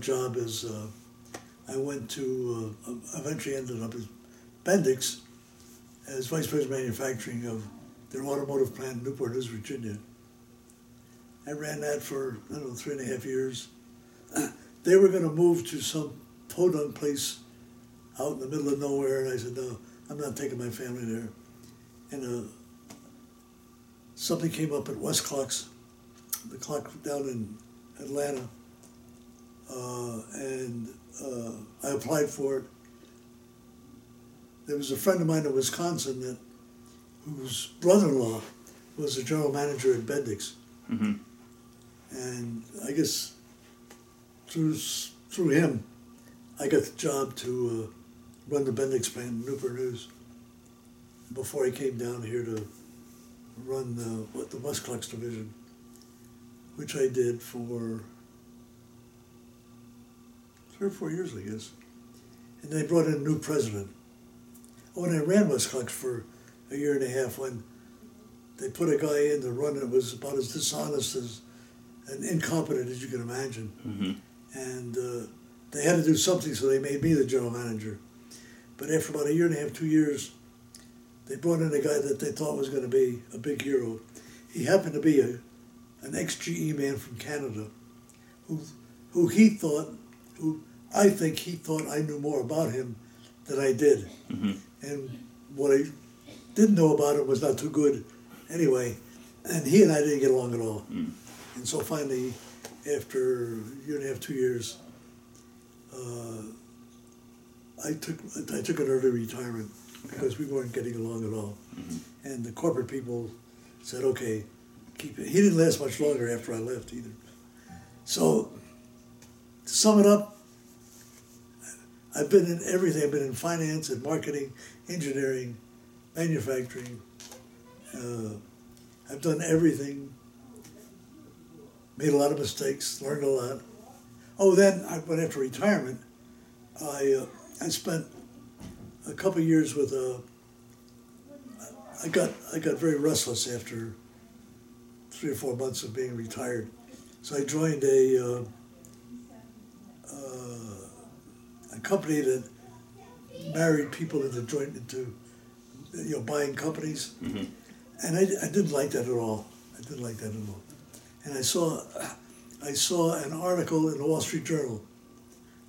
job is I went to, eventually ended up as Bendix as Vice President of Manufacturing of their automotive plant in Newport News, Virginia. I ran that for, 3.5 years. They were going to move to some podunk place out in the middle of nowhere, and I said, no, I'm not taking my family there. And something came up at West Clocks, the clock down in Atlanta, and I applied for it. There was a friend of mine in Wisconsin whose brother-in-law was the general manager at Bendix. Mm-hmm. And I guess through him, I got the job to run the Bendix plant in Newport News before I came down here to run the West Clocks division, which I did for 3 or 4 years, I guess. And they brought in a new president. Oh, and I ran West Clocks for 1.5 years when they put a guy in to run it was about as dishonest and incompetent as you can imagine. Mm-hmm. And they had to do something, so they made me the general manager. But after about 1.5 years, 2 years, they brought in a guy that they thought was going to be a big hero. He happened to be an ex-GE man from Canada, who I think he thought I knew more about him than I did. Mm-hmm. And what I didn't know about him was not too good anyway. And he and I didn't get along at all. Mm. And so finally, after 1.5 years, 2 years, I took an early retirement because we weren't getting along at all. Mm-hmm. And the corporate people said, okay, keep it. He didn't last much longer after I left either. So, to sum it up, I've been in everything. I've been in finance and marketing, engineering, manufacturing. I've done everything, made a lot of mistakes, learned a lot. Oh, then I went after retirement. I spent a couple of years with I got very restless after 3 or 4 months of being retired. So I joined a company that married people into buying companies. Mm-hmm. And I didn't like that at all. And I saw an article in the Wall Street Journal,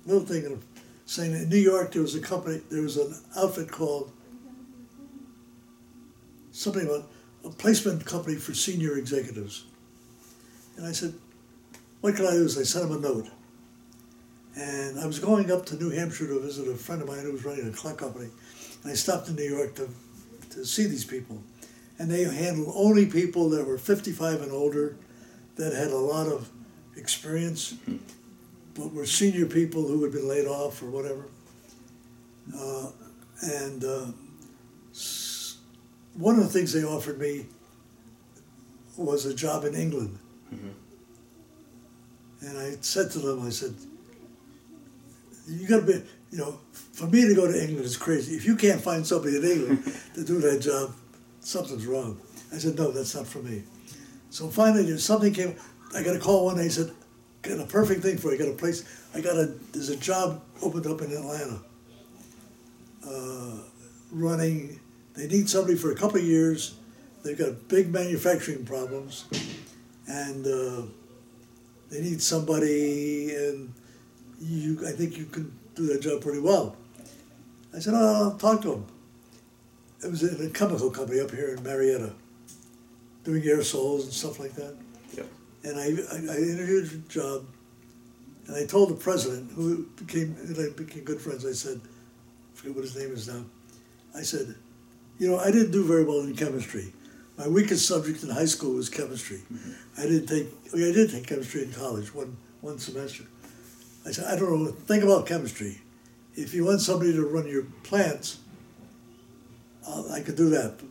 little thing saying in New York there was an outfit called something about a placement company for senior executives. And I said, what can I do? So I sent him a note. And I was going up to New Hampshire to visit a friend of mine who was running a clock company. And I stopped in New York to see these people. And they handled only people that were 55 and older, that had a lot of experience, but were senior people who had been laid off or whatever. One of the things they offered me was a job in England. Mm-hmm. And I said to them, I said, you got to be, for me to go to England is crazy. If you can't find somebody in England to do that job, something's wrong. I said, no, that's not for me. So finally, something came. I got a call one day. He said, got a perfect thing for you. I got a place. There's a job opened up in Atlanta. Running. They need somebody for a couple of years. They've got big manufacturing problems, and they need somebody. And I think you can do that job pretty well. I said, oh, I'll talk to him. It was in a chemical company up here in Marietta, doing aerosols and stuff like that. Yep. And I interviewed for the job, and I told the president, who became good friends, I said, I forget what his name is now, I said, I didn't do very well in chemistry. My weakest subject in high school was chemistry. Mm-hmm. I did take chemistry in college, one semester. I said, I don't know, think about chemistry. If you want somebody to run your plants, I could do that.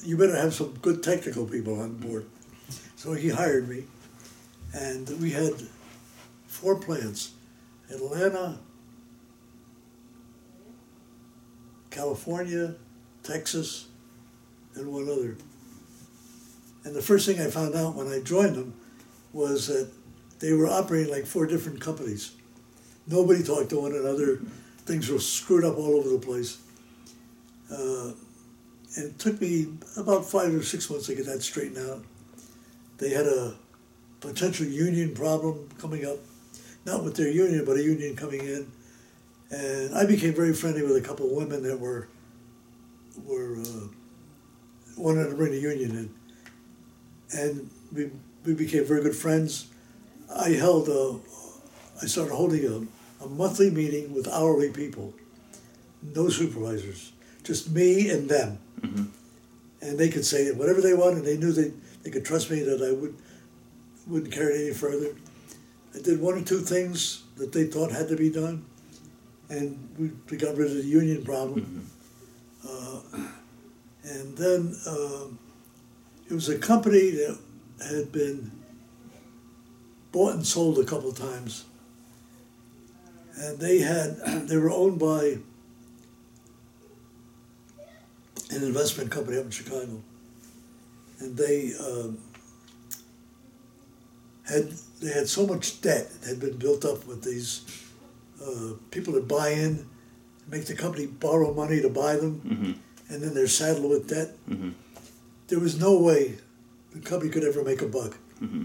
You better have some good technical people on board. So he hired me, and we had 4 plants: Atlanta, California, Texas, and one other. And the first thing I found out when I joined them was that they were operating like 4 different companies. Nobody talked to one another. Things were screwed up all over the place. And it took me about 5 or 6 months to get that straightened out. They had a potential union problem coming up, not with their union, but a union coming in. And I became very friendly with a couple of women that were wanted to bring the union in. And we became very good friends. I started holding a monthly meeting with hourly people, no supervisors, just me and them. Mm-hmm. And they could say whatever they wanted. They knew they could trust me that I wouldn't carry it any further. I did 1 or 2 things that they thought had to be done, and we got rid of the union problem. Mm-hmm. And then it was a company that had been bought and sold a couple of times, and they were owned by an investment company up in Chicago, and they had so much debt that had been built up with these people that buy in, make the company borrow money to buy them, Mm-hmm. and then they're saddled with debt. Mm-hmm. There was no way the company could ever make a buck. Mm-hmm.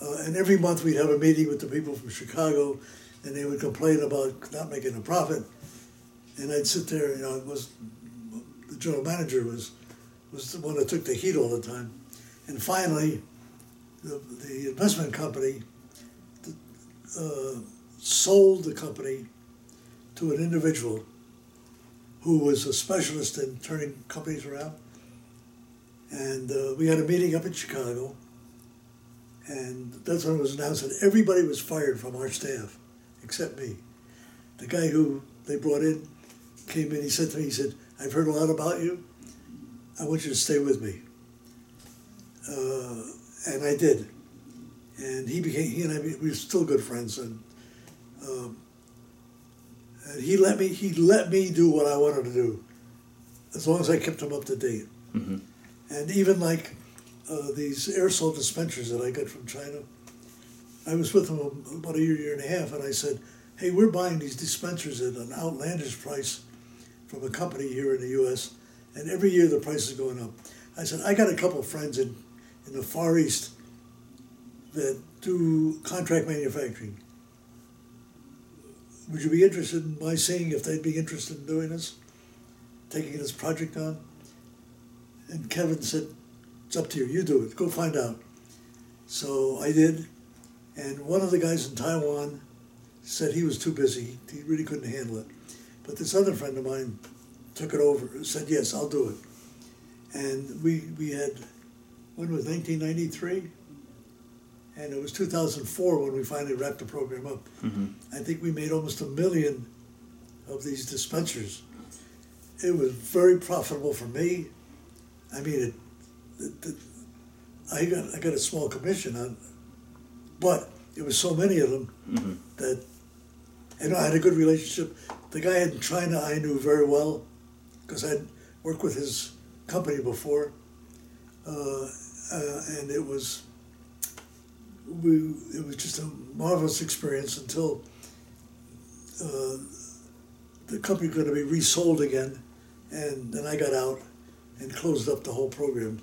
And every month we'd have a meeting with the people from Chicago, and they would complain about not making a profit. And I'd sit there, it was the general manager was the one that took the heat all the time. And finally, the investment company sold the company to an individual who was a specialist in turning companies around. And we had a meeting up in Chicago, and that's when it was announced that everybody was fired from our staff, except me. The guy who they brought in came in, he said to me, he said, "I've heard a lot about you. I want you to stay with me." And I did. And he and I, we were still good friends, and he let me do what I wanted to do, as long as I kept him up to date. Mm-hmm. And even like these aerosol dispensers that I got from China, I was with them about a year and a half, and I said, "Hey, we're buying these dispensers at an outlandish price from a company here in the U.S., and every year the price is going up." I said, "I got a couple of friends in the Far East that do contract manufacturing. Would you be interested in my seeing if they'd be interested in doing this, taking this project on?" And Kevin said, "It's up to you. You do it. Go find out." So I did. And one of the guys in Taiwan said he was too busy. He really couldn't handle it. But this other friend of mine took it over, said, "Yes, I'll do it." And we had, when was 1993? And it was 2004 when we finally wrapped the program up. Mm-hmm. I think we made almost 1 million of these dispensers. It was very profitable for me. I mean, I got a small commission on, but it was so many of them Mm-hmm. that, I had a good relationship. The guy in China I knew very well because I'd worked with his company before, and it was just a marvelous experience until the company was going to be resold again, and then I got out and closed up the whole program.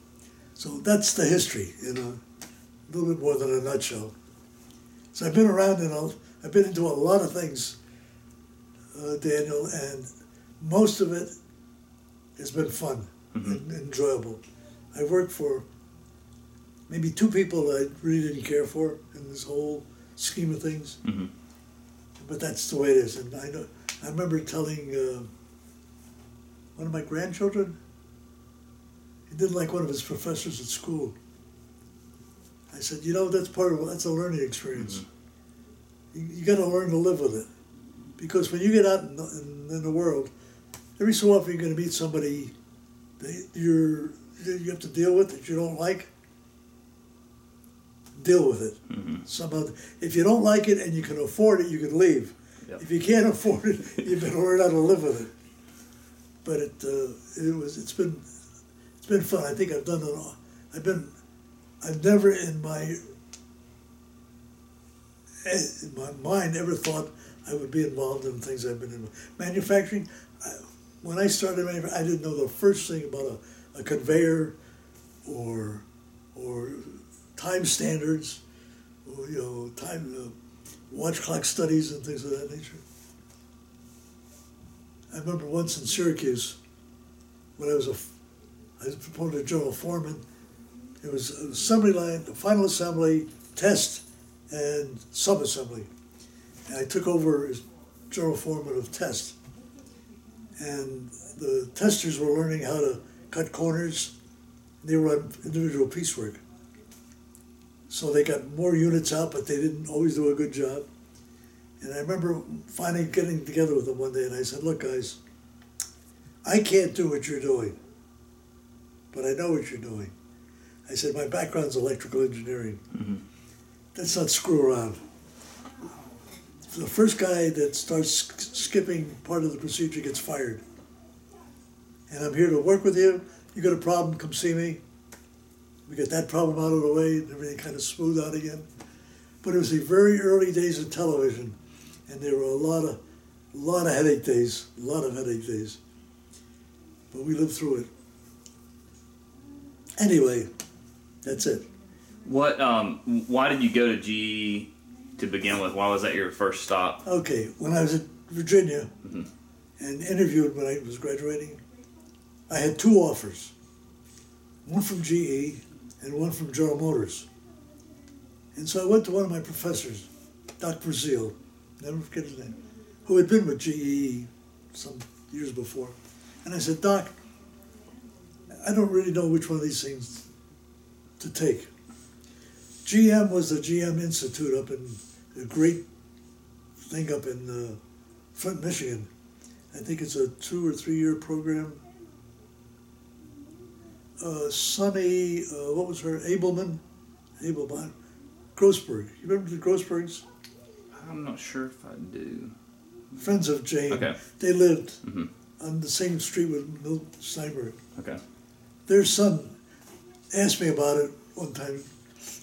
So that's the history, a little bit more than a nutshell. So I've been around I've been into a lot of things, Daniel, and most of it has been fun and enjoyable. I worked for maybe 2 people I really didn't care for in this whole scheme of things, Mm-hmm. but that's the way it is. And I remember telling one of my grandchildren, he didn't like one of his professors at school. I said, that's a learning experience. Mm-hmm. You got to learn to live with it, because when you get out in the world, every so often you're going to meet somebody that you have to deal with that you don't like. Deal with it. Mm-hmm. If you don't like it and you can afford it, you can leave. Yep. If you can't afford it, you better learn how to live with it. But it's been fun. I think I've done it all. I've never in my in my mind ever thought I would be involved in things I've been in. Manufacturing, when I started manufacturing, I didn't know the first thing about a conveyor or time standards, or, time watch clock studies and things of that nature. I remember once in Syracuse, when I was promoted to general foreman. It was an assembly line, the final assembly, test, and sub-assembly. And I took over as general foreman of test. And the testers were learning how to cut corners. They were on individual piecework. So they got more units out, but they didn't always do a good job. And I remember finally getting together with them one day, and I said, look, guys, I can't do what you're doing, but I know what you're doing. I said, my background's electrical engineering. Mm-hmm. Let's not screw around. The first guy that starts skipping part of the procedure gets fired. And I'm here to work with you. You got a problem, come see me. We get that problem out of the way, and everything kind of smoothed out again. But it was the very early days of television, and there were a lot of headache days, But we lived through it. Anyway, that's it. What? Why did you go to GE to begin with? Why was that your first stop? Okay, when I was at Virginia Mm-hmm. and interviewed when I was graduating, I had two offers. One from GE and one from General Motors. And so I went to one of my professors, Dr. Brazil, never forget his name, who had been with GE some years before. And I said, Doc, I don't really know which one of these things to take. GM was the GM Institute up in a great thing up in Flint, Michigan. I think it's a 2 or 3 year program. Sonny, what was her? Abelman, Grossberg. You remember the Grossbergs? I'm not sure if I do. Friends of Jane. Okay. They lived Mm-hmm. on the same street with Milt Steinberg. Okay. Their son asked me about it one time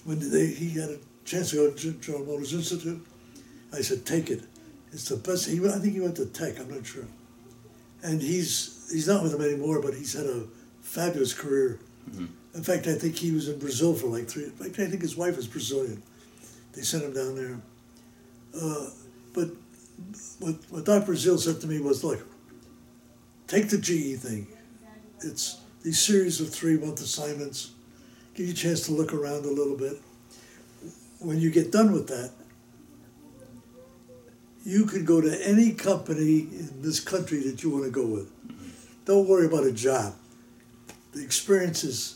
when he had a chance to go to General Motors Institute. I said, take it. It's the best. I think he went to Tech, I'm not sure. And he's not with them anymore, but he's had a fabulous career. Mm-hmm. In fact, I think he was in Brazil for like 3. In fact, I think his wife is Brazilian. They sent him down there. But what Dr. Brazil said to me was, look, take the GE thing. It's these series of 3-month assignments. Give you a chance to look around a little bit. When you get done with that, you can go to any company in this country that you want to go with. Don't worry about a job. The experience is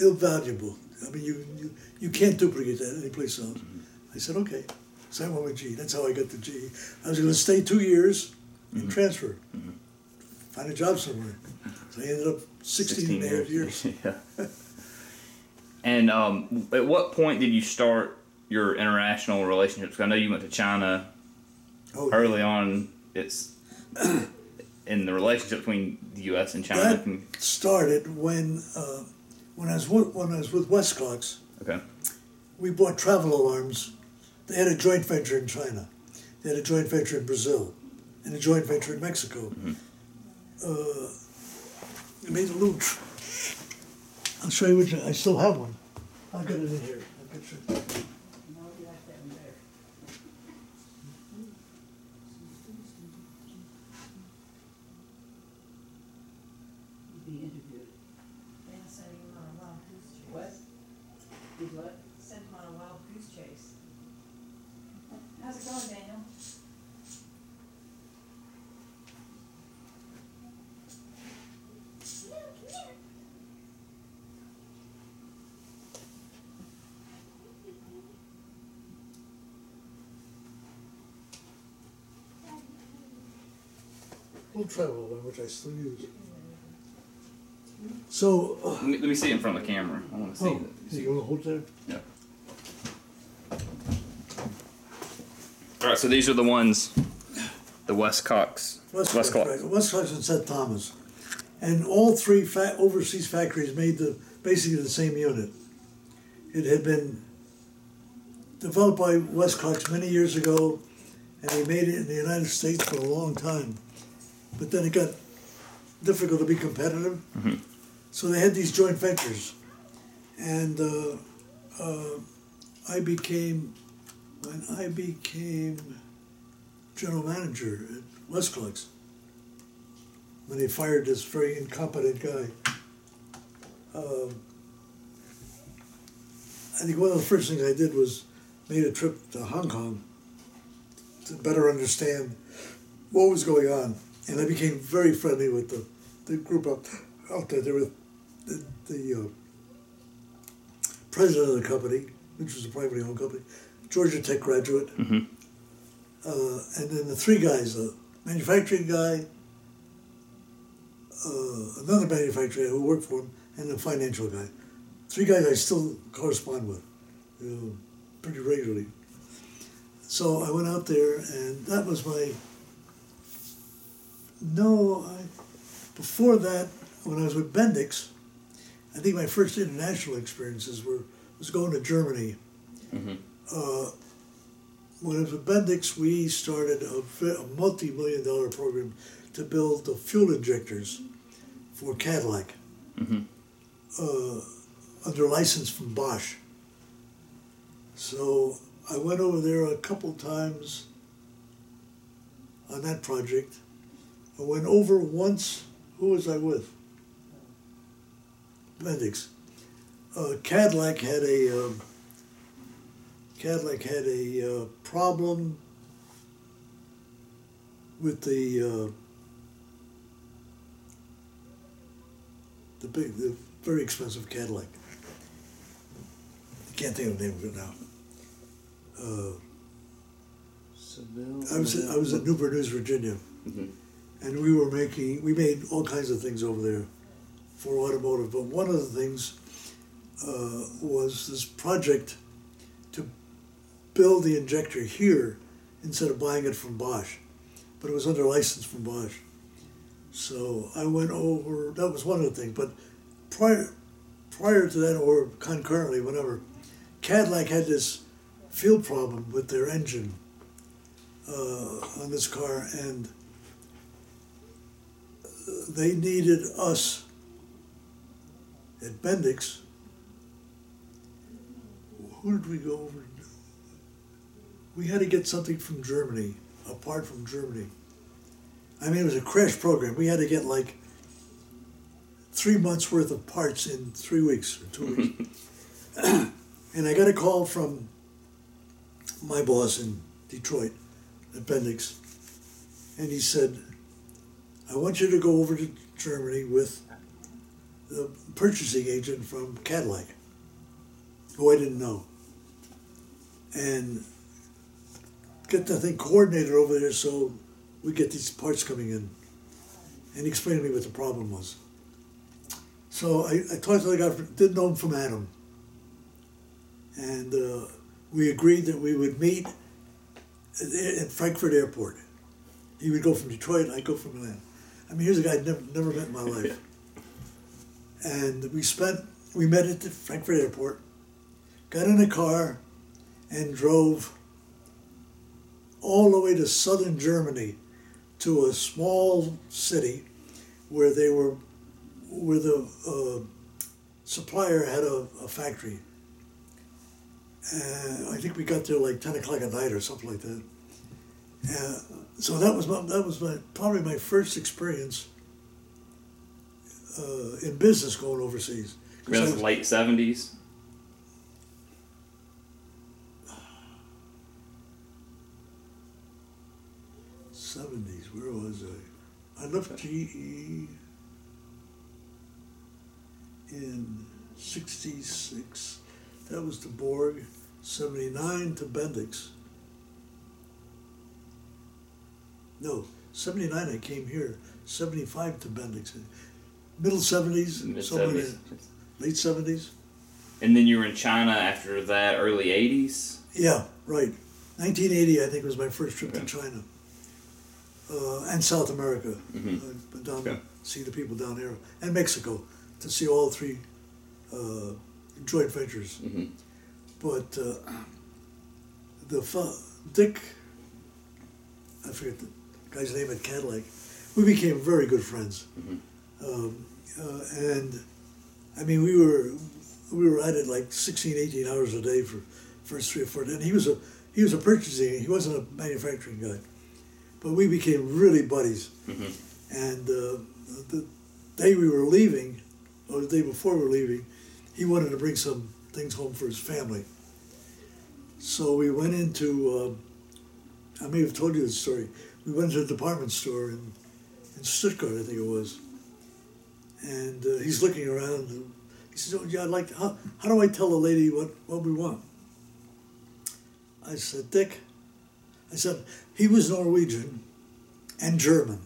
invaluable. I mean, you can't duplicate that anyplace else. I said, okay. So I went with GE. That's how I got to GE. I was going to stay 2 years and transfer. Mm-hmm. Find a job somewhere. So I ended up 16 and a half years. Yeah. And at what point did you start your international relationships? 'Cause I know you went to China early on. It's in the relationship between the U.S. and China. That started when I was with Westcocks. Okay. We bought travel alarms. They had a joint venture in China. They had a joint venture in Brazil, and a joint venture in Mexico. Mm-hmm. I made a little. I'll show you which. I still have one. I'll get it in here. I'll get you. Sent him on a wild goose chase. How's it going, Daniel? Little travel alarm, which I still use. So. Let me see it in front of the camera. I want to see it. You want to hold there? Yeah. All right, so these are the ones, the Westcocks. Westcocks, right. Westcocks and St. Thomas. And all three overseas factories made basically the same unit. It had been developed by Westcott many years ago, and they made it in the United States for a long time. But then it got difficult to be competitive, so they had these joint ventures. And when I became general manager at Westcott, when they fired this very incompetent guy, I think one of the first things I did was made a trip to Hong Kong to better understand what was going on. And I became very friendly with the group out there. There were the president of the company, which was a privately owned company, Georgia Tech graduate, and then the three guys, the manufacturing guy, another manufacturer who worked for him, and the financial guy. Three guys I still correspond with, pretty regularly. So I went out there, and that was before that, when I was with Bendix, I think my first international experiences was going to Germany. When I was with Bendix, we started a multi-million-dollar program to build the fuel injectors for Cadillac, under license from Bosch. So I went over there a couple times on that project. I went over once. Who was I with? Bendix. Cadillac had a problem with the very expensive Cadillac. I can't think of the name of it now. I was at Newport News, Virginia, and we made all kinds of things over there for automotive. But one of the things was this project to build the injector here instead of buying it from Bosch, but it was under license from Bosch. So I went over. That was one of the things. But prior to that, or concurrently, whatever, Cadillac had this fuel problem with their engine on this car, and they needed us at Bendix. Who did we go over? We had to get something from Germany, apart from Germany. I mean, it was a crash program. We had to get like 3 months worth of parts in 3 weeks or 2 weeks. And I got a call from my boss in Detroit, at Bendix, and he said, I want you to go over to Germany with the purchasing agent from Cadillac, who I didn't know, and get the thing coordinated over there so we get these parts coming in. And he explained to me what the problem was. So I talked to the guy, didn't know him from Adam. And we agreed that we would meet at Frankfurt Airport. He would go from Detroit, I'd go from Atlanta. I mean, here's a guy I'd never met in my life. And we met at the Frankfurt Airport, got in a car, and drove all the way to southern Germany to a small city where the supplier had a factory. I think we got there like 10 o'clock at night or something like that. So that was probably my first experience in business going overseas. That was late 70s? '70s, where was I? I left GE in '66. That was to Borg. '79 to Bendix. No, '79 I came here. '75 to Bendix. Middle '70s, somewhere late '70s. And then you were in China after that, early '80s? Yeah, right. 1980, I think, was my first trip to China. And South America. Down to see the people down there. And Mexico, to see all three joint ventures. But Dick, I forget the guy's name at Cadillac, we became very good friends. And I mean, we were at it like 16, 18 hours a day for first 3 or 4 days. And he was a purchasing, he wasn't a manufacturing guy. But we became really buddies. And the day we were leaving, or the day before we were leaving, he wanted to bring some things home for his family. So we went into, I may have told you this story, we went to a department store in Stuttgart, I think it was. And he's looking around, and he says, "Oh, yeah, I'd like to, how do I tell the lady what we want?" I said, "Dick," I said, he was Norwegian and German,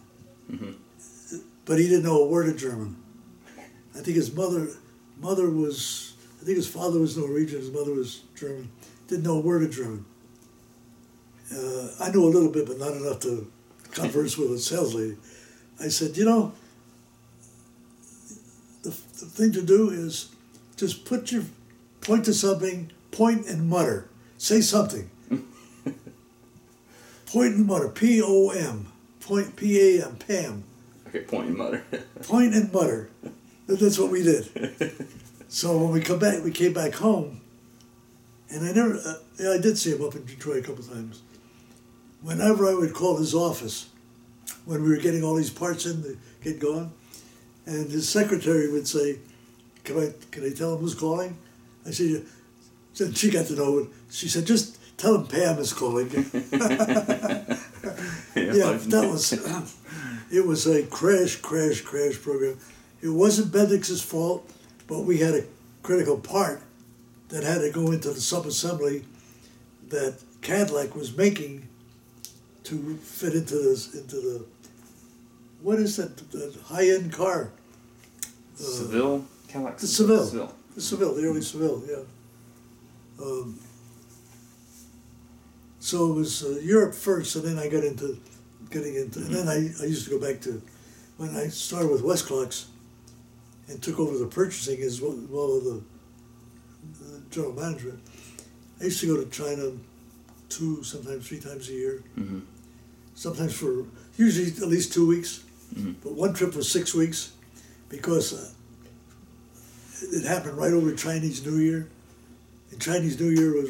but he didn't know a word of German. I think his mother was, I think his father was Norwegian, his mother was German, didn't know a word of German. I knew a little bit, but not enough to converse with a sales lady. I said, "You know, the thing to do is just point to something, point and mutter. Say something. Point and mutter, P-O-M, point, P-A-M, Pam. Okay, point and mutter. Point and mutter. That's what we did. So when we came back home, and I did see him up in Detroit a couple times. Whenever I would call his office, when we were getting all these parts in to get going, and his secretary would say, can I tell him who's calling? I said, she got to know it. She said, "Just tell him Pam is calling." Yeah, it was a crash program. It wasn't Bendix's fault, but we had a critical part that had to go into the sub-assembly that Cadillac was making to fit into the what is that, the high-end car? Seville? Cadillac? The Seville. The Seville, the early Seville, yeah. So it was Europe first, and then I got into and then I used to go back to, when I started with Westclox and took over the purchasing as well as the general management. I used to go to China 2, sometimes 3 times a year. Sometimes for, usually at least 2 weeks. But one trip was 6 weeks because it happened right over Chinese New Year. And Chinese New Year was